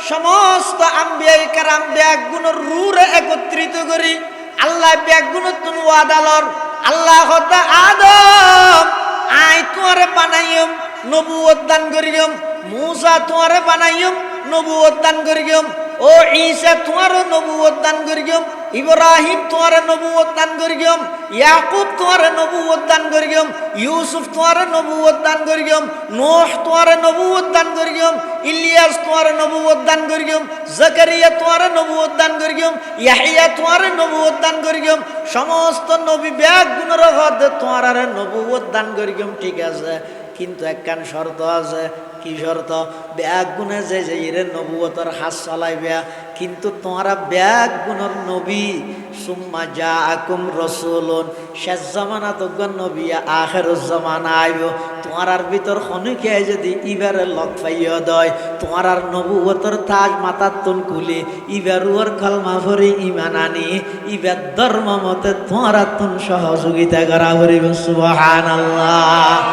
সমস্ত আম্বিয়াই কারাম ব্যাগুণর রুরে একত্রিত করি আল্লাহ ব্যাগুণ তুন ওয়াদালর আল্লাহ হতা আদম আই তোরে বানাইম নবুয়ত দান করিম মূসা তোরে বানাইম নবুয়ত দান করিম ও ঈসা তোরে নবুয়ত দান করিম ইব্রাহিম তোরে নবুয়ত দান করিম ইয়াকুব তোরে নবুয়ত দান করিম ইউসুফ তোরে নবুয়ত দান করিম নূহ তোরে নবুয়ত দান করিম ইলিয়াস তোরে নবুয়ত দান করিম জাকারিয়া তোরে নবুয়ত দান করিম ইয়াহইয়া তোরে নবুয়ত দান করিম সমস্ত নবী ব্যাগ গুণের হদ তোরে নবুয়ত দান করিম ঠিক আছে কিন্তু একখান শর্ত আছে কি শর্ত ব্যাগ গুণে যে এর নবুয়তর হাত চালাইবে কিন্তু তোমরা ব্যাগ গুণর নবী সুম্মা জাআকুম রাসূলুন শেষ জামানা তো নবী আখিরুজ জামানা আইব তোমার ভিতর খনিকে যদি ইবারে লক পাইয়া দেয় তোমার নবুয়তর তাজ মাথার তুন খুলি ইবারুর কলমা ভরে ঈমান আনি ইবার ধর্ম মতে তোমার তুন সহযোগিতা করা করিব সুবহানাল্লাহ।